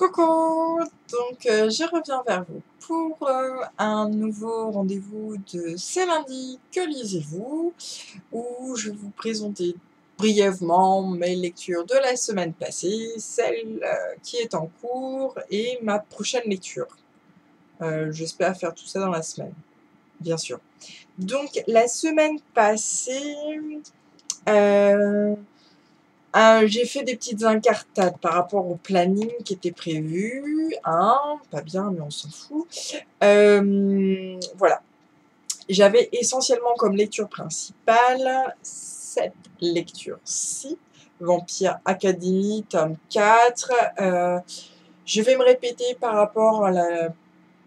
Coucou! Je reviens vers vous pour un nouveau rendez-vous de C'est lundi, que lisez-vous? Où je vais vous présenter brièvement mes lectures de la semaine passée, celle qui est en cours et ma prochaine lecture. J'espère faire tout ça dans la semaine, bien sûr. Donc, la semaine passée, j'ai fait des petites incartades par rapport au planning qui était prévu, hein, pas bien, mais on s'en fout. Voilà. J'avais essentiellement comme lecture principale cette lecture-ci, Vampire Academy, tome 4. Je vais me répéter par rapport à la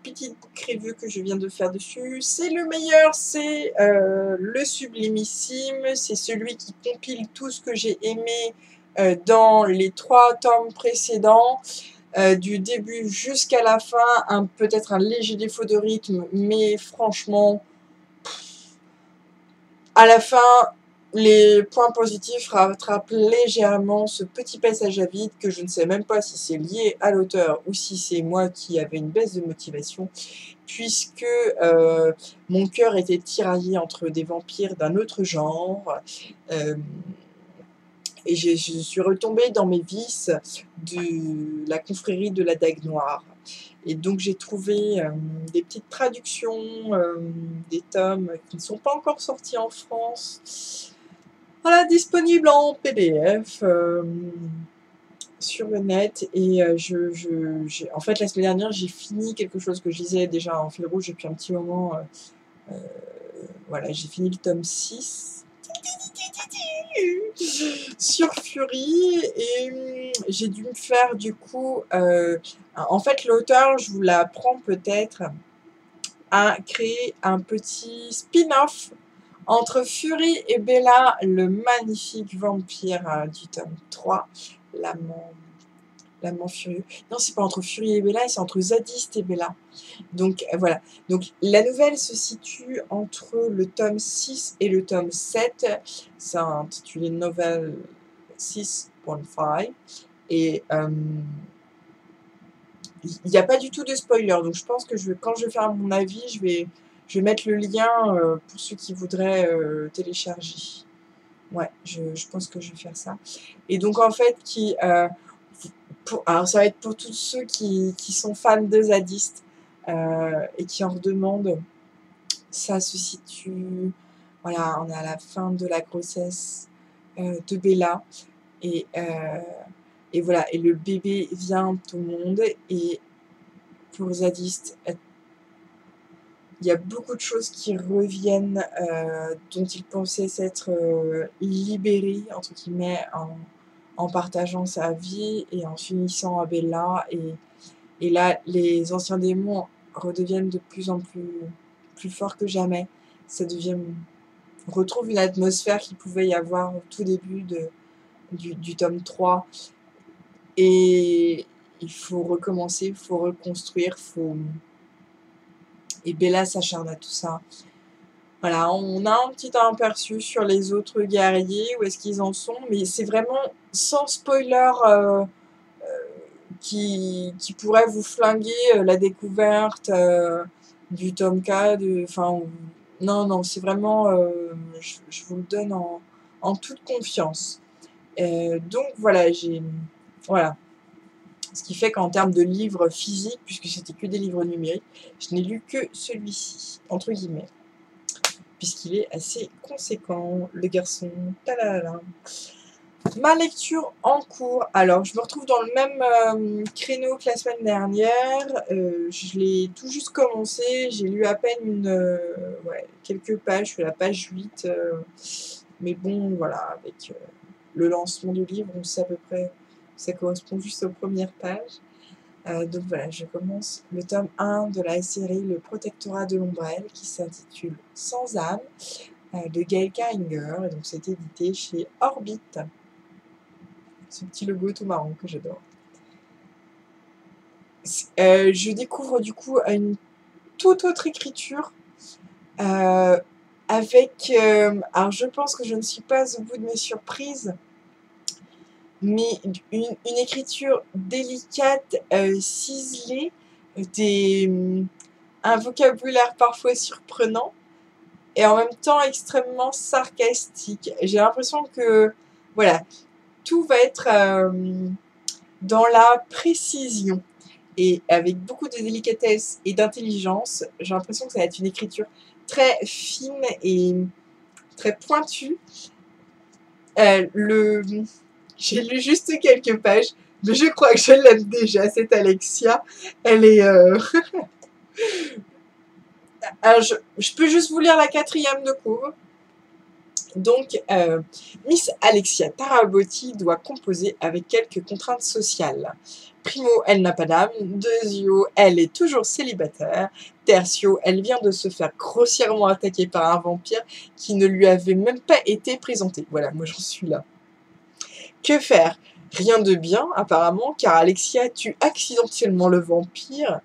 petite book review que je viens de faire dessus. C'est le meilleur, c'est le sublimissime, c'est celui qui compile tout ce que j'ai aimé dans les 3 tomes précédents, du début jusqu'à la fin, peut-être un léger défaut de rythme, mais franchement, à la fin, les points positifs rattrapent légèrement ce petit passage à vide que je ne sais même pas si c'est lié à l'auteur ou si c'est moi qui avais une baisse de motivation, puisque mon cœur était tiraillé entre des vampires d'un autre genre, et je suis retombée dans mes vices de la confrérie de la Dague Noire. Et donc j'ai trouvé des petites traductions, des tomes qui ne sont pas encore sortis en France. Voilà, disponible en PDF sur le net. Et en fait, la semaine dernière, j'ai fini quelque chose que je lisais déjà en fil rouge depuis un petit moment. Voilà, j'ai fini le tome 6 sur Fury et j'ai dû me faire du coup... en fait, l'auteur, je vous l'apprends peut-être, a créé un petit spin-off entre Fury et Bella, le magnifique vampire du tome 3, l'amant furieux. Non, c'est pas entre Fury et Bella, c'est entre Zadiste et Bella. Donc voilà. Donc la nouvelle se situe entre le tome 6 et le tome 7. C'est intitulé Novel 6.5. Et il n'y a pas du tout de spoiler. Donc je pense que quand je vais faire mon avis, je vais mettre le lien pour ceux qui voudraient télécharger. Ouais, je pense que je vais faire ça. Et donc en fait, alors ça va être pour tous ceux qui sont fans de Zadiste et qui en redemandent. Ça se situe, voilà, on est à la fin de la grossesse de Bella. Et voilà, et le bébé vient au monde. Et pour Zadiste, il y a beaucoup de choses qui reviennent dont il pensait s'être libéré, entre guillemets, en partageant sa vie et en s'unissant à Bella. Et là, les anciens démons redeviennent de plus en plus forts que jamais. On retrouve une atmosphère qu'il pouvait y avoir au tout début du tome 3. Et il faut recommencer, il faut reconstruire, et Bella s'acharne à tout ça. Voilà, on a un petit aperçu sur les autres guerriers, où est-ce qu'ils en sont, mais c'est vraiment sans spoiler qui pourrait vous flinguer la découverte du tome 4. Non, c'est vraiment, je vous le donne en toute confiance. Donc voilà, voilà. Ce qui fait qu'en termes de livres physiques, puisque c'était que des livres numériques, je n'ai lu que celui-ci, entre guillemets, puisqu'il est assez conséquent, le garçon. Talala. Ma lecture en cours. Alors, je me retrouve dans le même créneau que la semaine dernière. Je l'ai tout juste commencé. J'ai lu à peine quelques pages. Je suis à la page 8. Mais bon, voilà, avec le lancement du livre, on sait à peu près, ça correspond juste aux premières pages. Donc voilà, je commence le tome 1 de la série Le Protectorat de l'Ombrelle, qui s'intitule Sans âme, de Gail Carringer. Et donc c'est édité chez Orbit. Ce petit logo tout marrant que j'adore. Je découvre du coup une toute autre écriture avec... alors je pense que je ne suis pas au bout de mes surprises. mais une écriture délicate, ciselée, un vocabulaire parfois surprenant et en même temps extrêmement sarcastique. J'ai l'impression que, voilà, tout va être dans la précision et avec beaucoup de délicatesse et d'intelligence. J'ai l'impression que ça va être une écriture très fine et très pointue. J'ai lu juste quelques pages, mais je crois que je l'aime déjà, cette Alexia. Elle est... Alors, je peux juste vous lire la 4e de cours. Donc, Miss Alexia Tarabotti doit composer avec quelques contraintes sociales. Primo, elle n'a pas d'âme. Deuxio, elle est toujours célibataire. Tertio, elle vient de se faire grossièrement attaquer par un vampire qui ne lui avait même pas été présenté. Voilà, moi j'en suis là. Que faire? Rien de bien, apparemment, car Alexia tue accidentellement le vampire.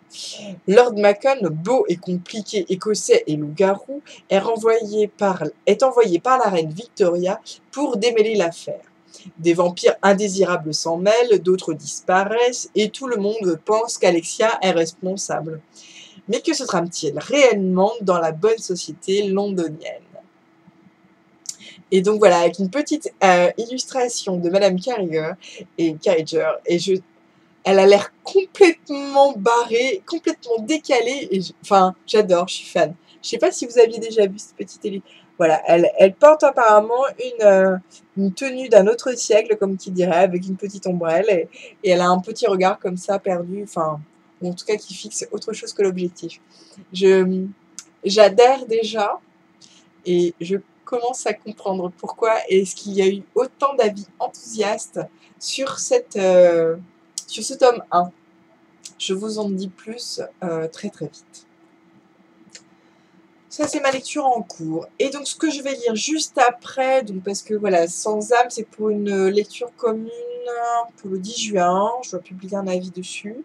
Lord Macon, beau et compliqué écossais et loup-garou, est envoyé par la reine Victoria pour démêler l'affaire. Des vampires indésirables s'en mêlent, d'autres disparaissent, et tout le monde pense qu'Alexia est responsable. Mais que se trame-t-il réellement dans la bonne société londonienne? Et donc voilà, avec une petite illustration de Madame Carriger, elle a l'air complètement barrée, complètement décalée, et enfin, j'adore, je suis fan. Je sais pas si vous aviez déjà vu cette petite Voilà, elle porte apparemment une tenue d'un autre siècle, comme qui dirait, avec une petite ombrelle, et elle a un petit regard comme ça, perdu, enfin, ou en tout cas qui fixe autre chose que l'objectif. J'adhère déjà, et je commence à comprendre pourquoi est-ce qu'il y a eu autant d'avis enthousiastes sur ce tome 1. Je vous en dis plus très très vite. Ça, c'est ma lecture en cours. Et donc, ce que je vais lire juste après, donc parce que voilà, Sans âme, c'est pour une lecture commune pour le 10 juin. Je dois publier un avis dessus.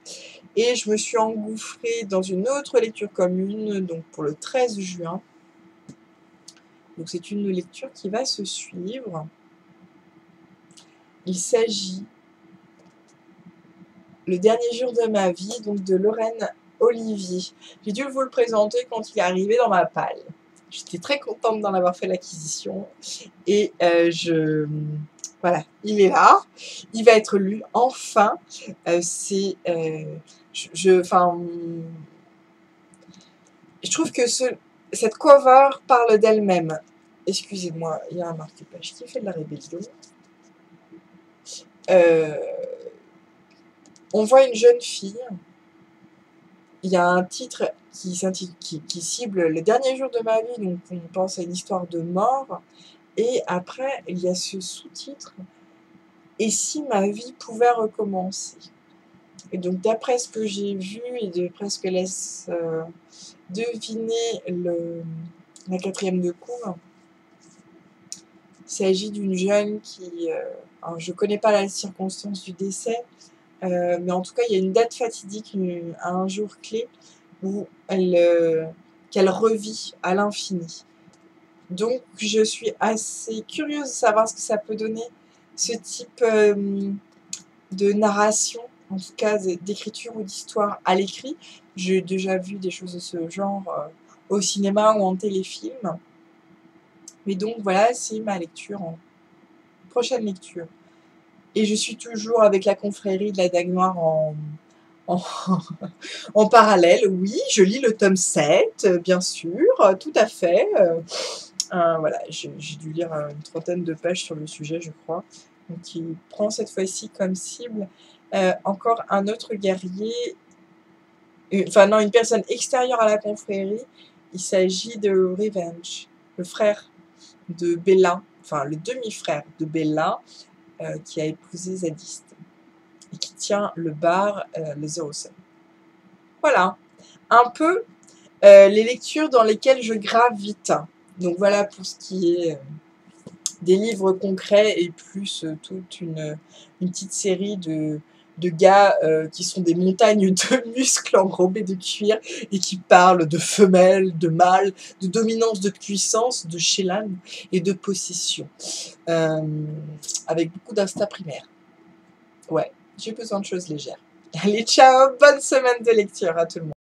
Et je me suis engouffrée dans une autre lecture commune, donc pour le 13 juin. Donc, c'est une lecture qui va se suivre. Il s'agit Le dernier jour de ma vie, donc de Lorraine Olivier. J'ai dû vous le présenter quand il est arrivé dans ma palle. J'étais très contente d'en avoir fait l'acquisition. Et voilà, il est là. Il va être lu enfin. Je trouve que cette cover parle d'elle-même. Excusez-moi, il y a un marque-page qui fait de la rébellion. On voit une jeune fille. Il y a un titre qui cible le dernier jour de ma vie, donc on pense à une histoire de mort. Et après, il y a ce sous-titre « Et si ma vie pouvait recommencer ?» Et donc, d'après ce que j'ai vu et d'après ce que laisse deviner la 4e de cours, il s'agit d'une jeune qui... alors, je ne connais pas la circonstance du décès, mais en tout cas, il y a une date fatidique, un jour clé, où qu'elle revit à l'infini. Donc, je suis assez curieuse de savoir ce que ça peut donner, ce type de narration, en tout cas d'écriture ou d'histoire à l'écrit. J'ai déjà vu des choses de ce genre au cinéma ou en téléfilm. Mais donc, voilà, c'est ma prochaine lecture. Et je suis toujours avec la confrérie de la Dague Noire en parallèle. Oui, je lis le tome 7, bien sûr, tout à fait. Voilà, j'ai dû lire une trentaine de pages sur le sujet, je crois. Donc, il prend cette fois-ci comme cible encore un autre guerrier, une personne extérieure à la confrérie. Il s'agit de Revenge, le frère de Bella, le demi-frère de Bella, qui a épousé Zadiste et qui tient le bar, le 07. Voilà, un peu les lectures dans lesquelles je gravite. Donc voilà pour ce qui est des livres concrets et plus toute une petite série de gars qui sont des montagnes de muscles enrobés de cuir et qui parlent de femelles, de mâles, de dominance, de puissance, de Shélan et de possession, avec beaucoup d'instinct primaire. Ouais, j'ai besoin de choses légères. Allez, ciao, bonne semaine de lecture à tout le monde.